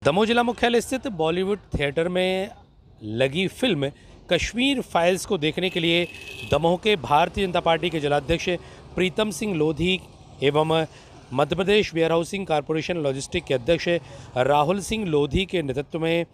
दमोह जिला मुख्यालय स्थित बॉलीवुड थिएटर में लगी फिल्म कश्मीर फाइल्स को देखने के लिए दमोह के भारतीय जनता पार्टी के जिलाध्यक्ष प्रीतम सिंह लोधी एवं Madhya Pradesh warehousing corporation logistic के अध्यक्ष राहुल सिंह लोधी के नेतृत्व में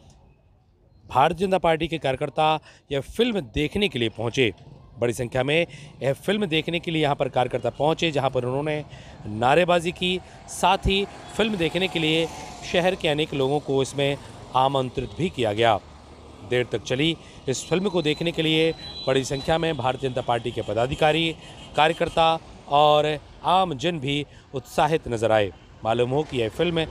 भारतीय जनता पार्टी के कार्यकर्ता यह फिल्म देखने के लिए पहुंचे। बड़ी संख्या में यह फिल्म देखने के लिए यहां पर कार्यकर्ता पहुंचे, जहां पर उन्होंने नारेबाजी की। साथ ही फिल्म देखने के लिए शहर के अनेक लोगों को इसमें आमंत्रित भी किया गया। देर तक चली इस फिल्म को देखने के लिए बड़ी संख्या में भारतीय जनता पार्टी के पदाधिकारी, कार्यकर्ता और आम जन भी उत्साहित नजर आए। मालूम हो कि यह फिल्म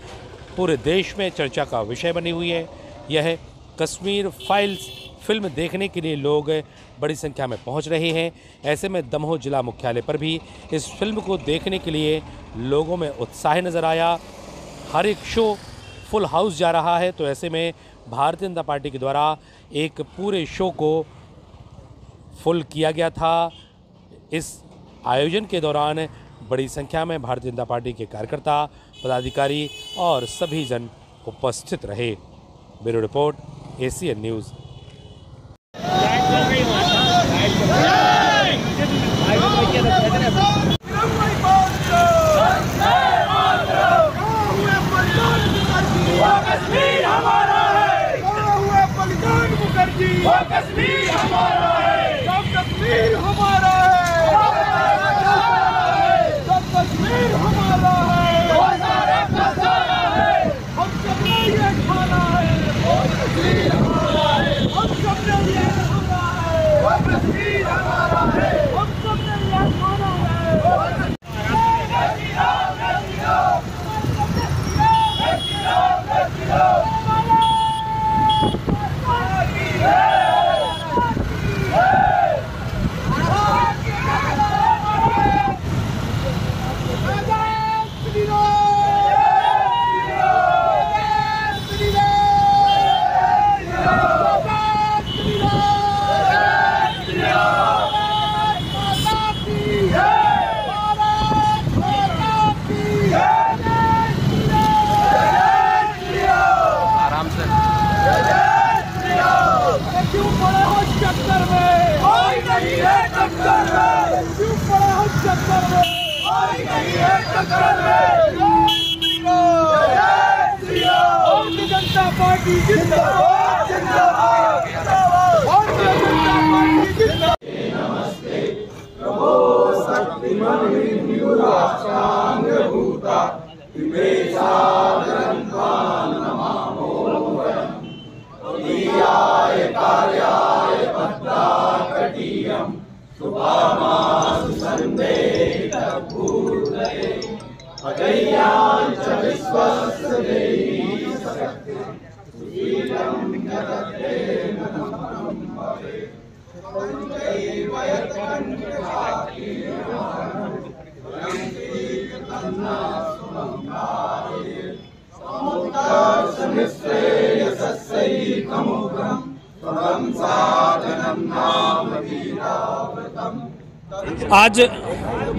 पूरे देश में चर्चा का विषय बनी हुई है। यह कश्मीर फाइल्स फिल्म देखने के लिए लोग बड़ी संख्या में पहुंच रहे हैं। ऐसे में दमोह जिला मुख्यालय पर भी इस फिल्म को देखने के लिए लोगों में उत्साह नज़र आया। हर एक शो फुल हाउस जा रहा है, तो ऐसे में भारतीय जनता पार्टी के द्वारा एक पूरे शो को फुल किया गया था। इस आयोजन के दौरान बड़ी संख्या में भारतीय जनता पार्टी के कार्यकर्ता, पदाधिकारी और सभी जन उपस्थित रहे। Bureau report, ACN news. Kashmir हमारा है, बलिदान मुखर्जी, कश्मीर हमारा है, कश्मीर हमारा है, कश्मीर हमारा है, हम सबने ये खाना है, कश्मीर हमारा है, हम सबने ये खाना है, कश्मीर हमारा है, हम सबने ये खाना है। क्यों पड़े हो चक्कर में, कोई नहीं है टक्कर में, क्यों पड़े हो चक्कर में, कोई नहीं है टक्कर में। भारतीय जनता पार्टी जिंदाबाद, जिंदाबाद, भारतीय जनता पार्टी जिंदाबाद। नमस्ते प्रभो शक्तिमन् विद्युराशांग भूता कार्याय भद्राकटीयं सुभामासु संदेहितः भूतये अजय्यां च विश्वस्य देवी शक्ति सुशीलं जगते नमः भवेत् पंचैव यत्कण्ठकाति आज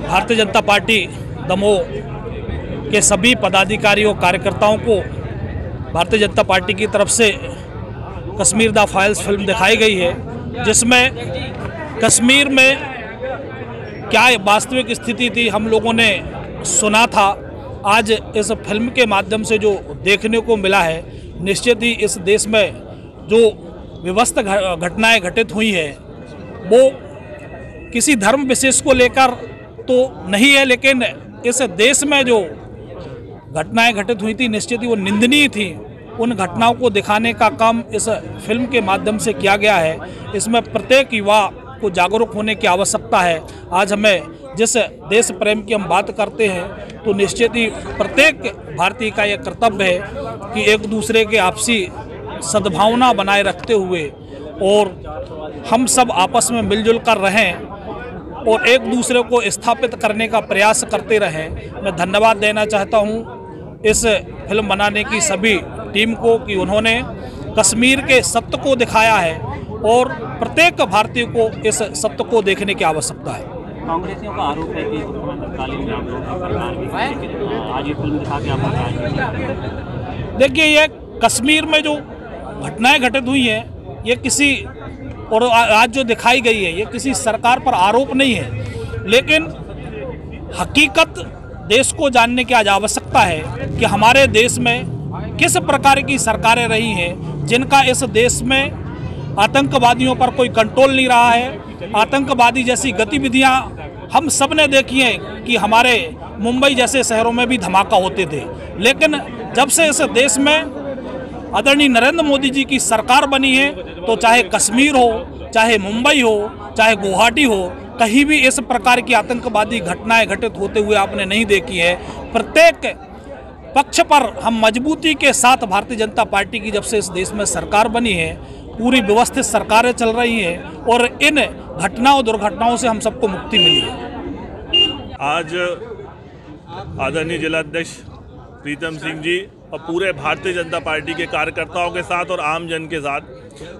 भारतीय जनता पार्टी दमोह के सभी पदाधिकारियों कार्यकर्ताओं को भारतीय जनता पार्टी की तरफ से कश्मीर द फाइल्स फिल्म दिखाई गई है, जिसमें कश्मीर में क्या वास्तविक स्थिति थी हम लोगों ने सुना था। आज इस फिल्म के माध्यम से जो देखने को मिला है, निश्चित ही इस देश में जो विवस्त घटनाएं घटित हुई हैं वो किसी धर्म विशेष को लेकर तो नहीं है, लेकिन इस देश में जो घटनाएं घटित हुई थी निश्चित ही वो निंदनीय थी। उन घटनाओं को दिखाने का काम इस फिल्म के माध्यम से किया गया है। इसमें प्रत्येक युवा को जागरूक होने की आवश्यकता है। आज हमें जिस देश प्रेम की हम बात करते हैं तो निश्चित ही प्रत्येक भारतीय का यह कर्तव्य है कि एक दूसरे के आपसी सद्भावना बनाए रखते हुए और हम सब आपस में मिलजुल कर रहें और एक दूसरे को स्थापित करने का प्रयास करते रहें। मैं धन्यवाद देना चाहता हूं इस फिल्म बनाने की सभी टीम को कि उन्होंने कश्मीर के सत्य को दिखाया है और प्रत्येक भारतीय को इस सत्य को देखने की आवश्यकता है। कांग्रेसियों का आरोप है कि तत्कालीन आज ये फिल्म दिखा के आप देखिए, ये कश्मीर में जो घटनाएं घटित हुई हैं ये किसी और आज जो दिखाई गई है ये किसी सरकार पर आरोप नहीं है, लेकिन हकीकत देश को जानने की आज आवश्यकता है कि हमारे देश में किस प्रकार की सरकारें रही हैं जिनका इस देश में आतंकवादियों पर कोई कंट्रोल नहीं रहा है। आतंकवादी जैसी गतिविधियां हम सब ने देखी हैं कि हमारे मुंबई जैसे शहरों में भी धमाका होते थे, लेकिन जब से इस देश में आदरणीय नरेंद्र मोदी जी की सरकार बनी है तो चाहे कश्मीर हो, चाहे मुंबई हो, चाहे गुवाहाटी हो, कहीं भी इस प्रकार की आतंकवादी घटनाएं घटित होते हुए आपने नहीं देखी है। प्रत्येक पक्ष पर हम मजबूती के साथ भारतीय जनता पार्टी की जब से इस देश में सरकार बनी है पूरी व्यवस्थित सरकारें चल रही हैं और इन घटनाओं दुर्घटनाओं से हम सबको मुक्ति मिली है। आज आदरणीय जिलाध्यक्ष प्रीतम सिंह जी और पूरे भारतीय जनता पार्टी के कार्यकर्ताओं के साथ और आम जन के साथ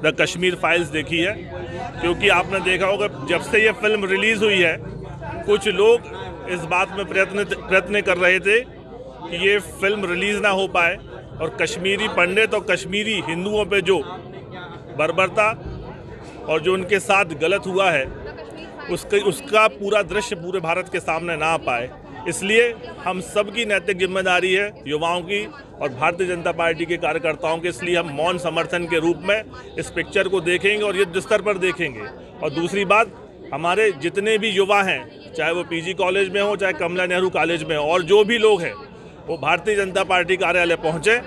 द कश्मीर फाइल्स देखी है, क्योंकि आपने देखा होगा जब से ये फिल्म रिलीज़ हुई है कुछ लोग इस बात में प्रयत्न कर रहे थे कि ये फिल्म रिलीज़ ना हो पाए और कश्मीरी पंडित और कश्मीरी हिंदुओं पे जो बर्बरता और जो उनके साथ गलत हुआ है उसका पूरा दृश्य पूरे भारत के सामने ना आ पाए। इसलिए हम सब की नैतिक जिम्मेदारी है, युवाओं की और भारतीय जनता पार्टी के कार्यकर्ताओं के, इसलिए हम मौन समर्थन के रूप में इस पिक्चर को देखेंगे और युद्ध स्तर पर देखेंगे। और दूसरी बात, हमारे जितने भी युवा हैं, चाहे वो पीजी कॉलेज में हो, चाहे कमला नेहरू कॉलेज में हो, और जो भी लोग हैं वो भारतीय जनता पार्टी कार्यालय पहुँचे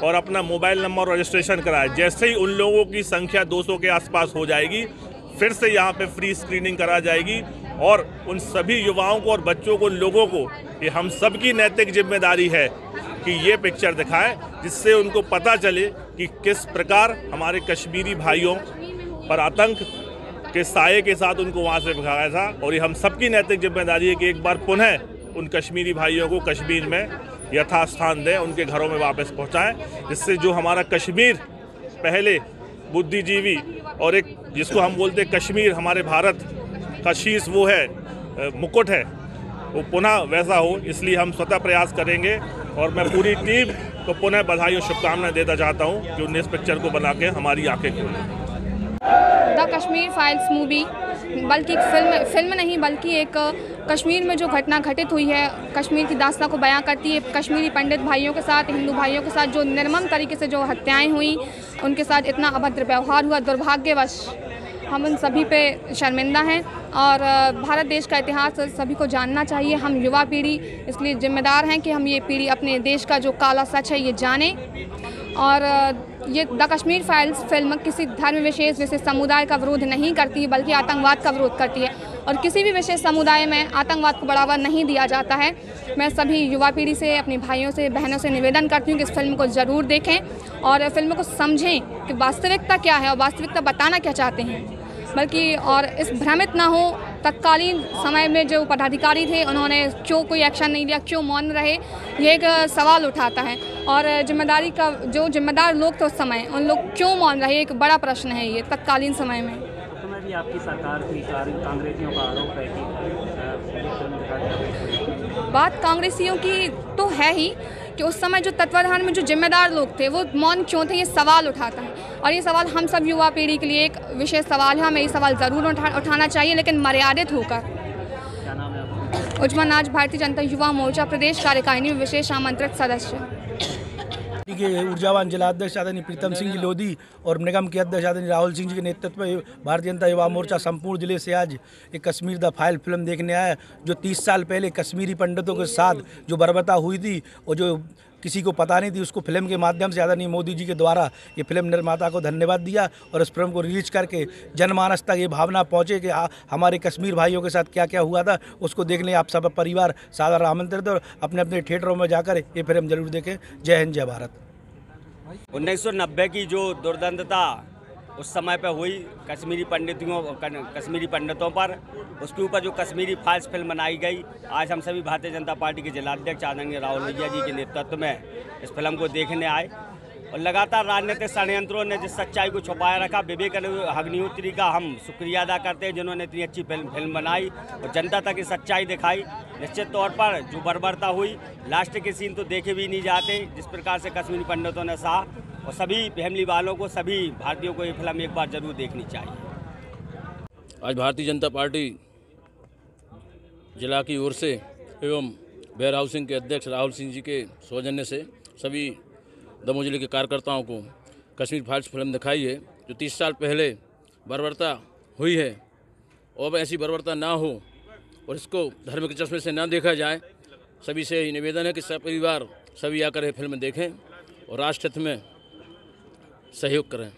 और अपना मोबाइल नंबर रजिस्ट्रेशन कराए। जैसे ही उन लोगों की संख्या 200 के आसपास हो जाएगी फिर से यहाँ पे फ्री स्क्रीनिंग करा जाएगी और उन सभी युवाओं को और बच्चों को, लोगों को, ये हम सब की नैतिक जिम्मेदारी है कि ये पिक्चर दिखाएं जिससे उनको पता चले कि किस प्रकार हमारे कश्मीरी भाइयों पर आतंक के साये के साथ उनको वहाँ से भगाया था। और ये हम सब की नैतिक जिम्मेदारी है कि एक बार पुनः उन कश्मीरी भाइयों को कश्मीर में यथास्थान दें, उनके घरों में वापस पहुँचाएँ, जिससे जो हमारा कश्मीर पहले बुद्धिजीवी और एक जिसको हम बोलते हैं कश्मीर हमारे भारत का शीर्ष वो है, मुकुट है, वो पुनः वैसा हो। इसलिए हम स्वतः प्रयास करेंगे और मैं पूरी टीम को पुनः बधाई और शुभकामनाएं देना चाहता हूं कि उन्हें इस पिक्चर को बना के हमारी आंखें खोलें। द कश्मीर फाइल्स मूवी बल्कि फिल्म नहीं बल्कि एक कश्मीर में जो घटना घटित हुई है, कश्मीर की दास्तां को बयां करती है। कश्मीरी पंडित भाइयों के साथ, हिंदू भाइयों के साथ जो निर्मम तरीके से जो हत्याएं हुई, उनके साथ इतना अभद्र व्यवहार हुआ, दुर्भाग्यवश हम उन सभी पे शर्मिंदा हैं। और भारत देश का इतिहास सभी को जानना चाहिए। हम युवा पीढ़ी इसलिए जिम्मेदार हैं कि हम ये पीढ़ी अपने देश का जो काला सच है ये जाने। और ये द कश्मीर फाइल्स फिल्म किसी धर्म विशेष समुदाय का विरोध नहीं करती बल्कि आतंकवाद का विरोध करती है और किसी भी विशेष समुदाय में आतंकवाद को बढ़ावा नहीं दिया जाता है। मैं सभी युवा पीढ़ी से, अपनी भाइयों से, बहनों से निवेदन करती हूँ कि इस फिल्म को ज़रूर देखें और फिल्म को समझें कि वास्तविकता क्या है और वास्तविकता बताना क्या चाहते हैं, बल्कि और इस भ्रमित ना हो। तत्कालीन समय में जो पदाधिकारी थे उन्होंने क्यों कोई एक्शन नहीं लिया, क्यों मौन रहे, ये एक सवाल उठाता है। और जिम्मेदारी का जो जिम्मेदार लोग थे उस समय, उन लोग क्यों मौन रहे, एक बड़ा प्रश्न है ये तत्कालीन समय में। तो मैं भी आपकी सरकार की कांग्रेसियों का आरोप है कि बात कांग्रेसियों की तो है ही कि उस समय जो तत्वाधान में जो जिम्मेदार लोग थे वो मौन क्यों थे, ये सवाल उठाता है। और ये सवाल हम सब युवा पीढ़ी के लिए एक विशेष सवाल है, हमें ये सवाल ज़रूर उठाना चाहिए, लेकिन मर्यादित होकर। क्या नाम है आपका? उज्जवल नाज, भारतीय जनता युवा मोर्चा प्रदेश कार्यकारिणी में विशेष आमंत्रित सदस्य। के ऊर्जावान जिलाध्यक्ष आदरणीय प्रीतम सिंह जी लोधी और निगम के अध्यक्ष आदरणीय राहुल सिंह जी के नेतृत्व में भारतीय जनता युवा मोर्चा संपूर्ण जिले से आज एक कश्मीर द फाइल फिल्म देखने आया, जो 30 साल पहले कश्मीरी पंडितों के साथ जो बर्बरता हुई थी और जो किसी को पता नहीं थी, उसको फिल्म के माध्यम से आदरणीय मोदी जी के द्वारा ये फिल्म निर्माता को धन्यवाद दिया और इस फिल्म को रिलीज करके जनमानस तक ये भावना पहुँचे कि हमारे कश्मीर भाइयों के साथ क्या क्या हुआ था, उसको देखने आप सब परिवार साधारण आमंत्रित और अपने अपने थिएटरों में जाकर ये फिल्म जरूर देखें। जय हिंद, जय भारत। 1990 की जो दुर्दंतता उस समय पर हुई कश्मीरी पंडितों पर, उसके ऊपर जो कश्मीरी फाइल्स फिल्म बनाई गई, आज हम सभी भारतीय जनता पार्टी के जिलाध्यक्ष आदरणीय राहुल भैया जी के नेतृत्व में इस फिल्म को देखने आए। और लगातार राजनीतिक षड्यंत्रों ने जिस सच्चाई को छुपाए रखा, विवेक अग्निहोत्री का हम शुक्रिया अदा करते हैं जिन्होंने इतनी अच्छी फिल्म बनाई और जनता तक ये सच्चाई दिखाई। निश्चित तौर पर जो बर्बरता हुई, लास्ट के सीन तो देखे भी नहीं जाते, जिस प्रकार से कश्मीरी पंडितों ने सहा, और सभी फैमिली वालों को, सभी भारतीयों को ये फिल्म एक बार ज़रूर देखनी चाहिए। आज भारतीय जनता पार्टी जिला की ओर से एवं वेयर हाउसिंग के अध्यक्ष राहुल सिंह जी के सौजन्य से सभी दमोह जिले के कार्यकर्ताओं को कश्मीर फाइल्स फिल्म दिखाई है, जो 30 साल पहले बर्बरता हुई है और अब ऐसी बर्बरता ना हो और इसको धर्म के चश्मे से ना देखा जाए। सभी से निवेदन है कि सब परिवार सभी आकर ये फिल्म देखें और राष्ट्र हित में सहयोग करें।